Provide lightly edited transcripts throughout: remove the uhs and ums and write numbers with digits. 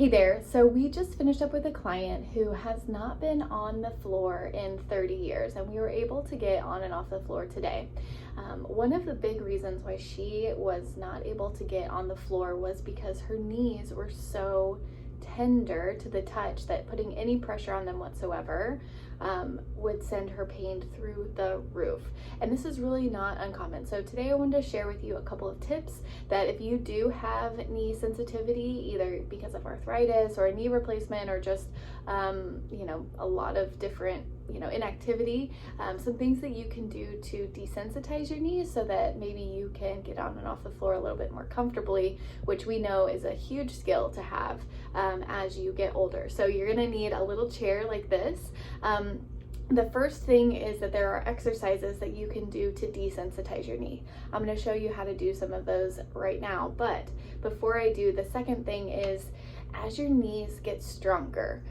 Hey there, so we just finished up with a client who has not been on the floor in 30 years, and we were able to get on and off the floor today. One of the big reasons why she was not able to get on the floor was because her knees were so tender to the touch that putting any pressure on them whatsoever would send her pain through the roof. And this is really not uncommon. So today I wanted to share with you a couple of tips that if you do have knee sensitivity, either because of arthritis or a knee replacement or just a lot of different inactivity, some things that you can do to desensitize your knees so that maybe you can get on and off the floor a little bit more comfortably, which we know is a huge skill to have as you get older. So you're gonna need a little chair like this. The first thing is that there are exercises that you can do to desensitize your knee. I'm going to show you how to do some of those right now, but before I do, the second thing is as your knees get stronger,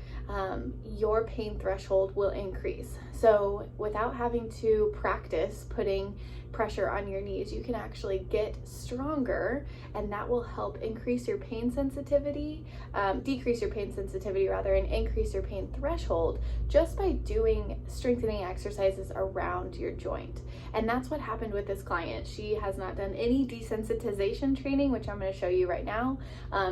your pain threshold will increase. So without having to practice putting pressure on your knees, you can actually get stronger, and that will help increase your pain sensitivity, decrease your pain sensitivity rather, and increase your pain threshold just by doing strengthening exercises around your joint. And that's what happened with this client. She has not done any desensitization training, which I'm going to show you right now.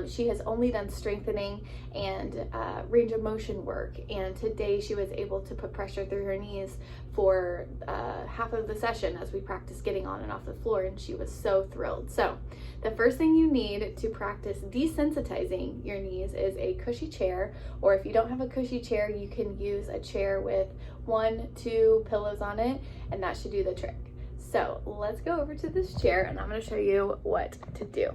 She has only done strengthening and range of motion work, and today she was able to put pressure through her knees for half of the session as we practiced getting on and off the floor, and she was so thrilled. So the first thing you need to practice desensitizing your knees is a cushy chair, or if you don't have a cushy chair, you can use a chair with 1-2 pillows on it, and that should do the trick. So let's go over to this chair and I'm going to show you what to do.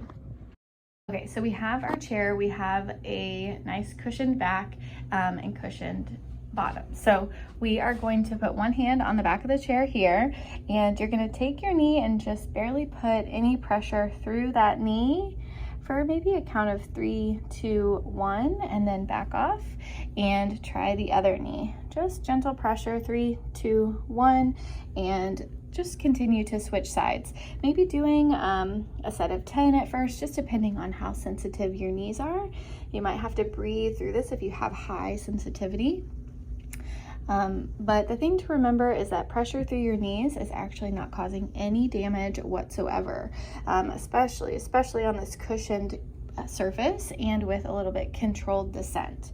Okay, so we have our chair, we have a nice cushioned back and cushioned bottom. So we are going to put one hand on the back of the chair here, and you're going to take your knee and just barely put any pressure through that knee for maybe a count of 3, 2, 1, and then back off and try the other knee. Just gentle pressure, 3, 2, 1, and just continue to switch sides. Maybe doing a set of 10 at first, just depending on how sensitive your knees are. You might have to breathe through this if you have high sensitivity. But the thing to remember is that pressure through your knees is actually not causing any damage whatsoever, especially on this cushioned surface and with a little bit controlled descent.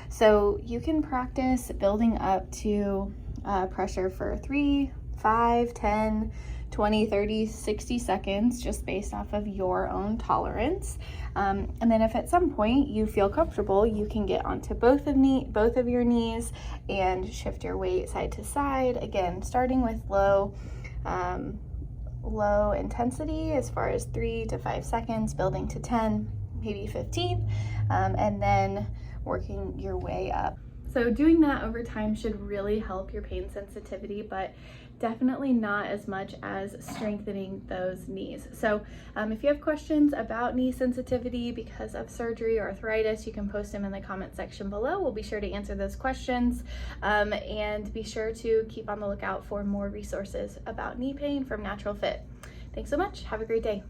So you can practice building up to pressure for 3, 5, 10, 20, 30, 60 seconds, just based off of your own tolerance. And then if at some point you feel comfortable, you can get onto both of your knees and shift your weight side to side. Again, starting with low intensity as far as 3 to 5 seconds, building to 10, maybe 15, and then working your way up. So doing that over time should really help your pain sensitivity, but definitely not as much as strengthening those knees. So if you have questions about knee sensitivity because of surgery or arthritis, you can post them in the comment section below. We'll be sure to answer those questions, and be sure to keep on the lookout for more resources about knee pain from Natural Fit. Thanks so much. Have a great day.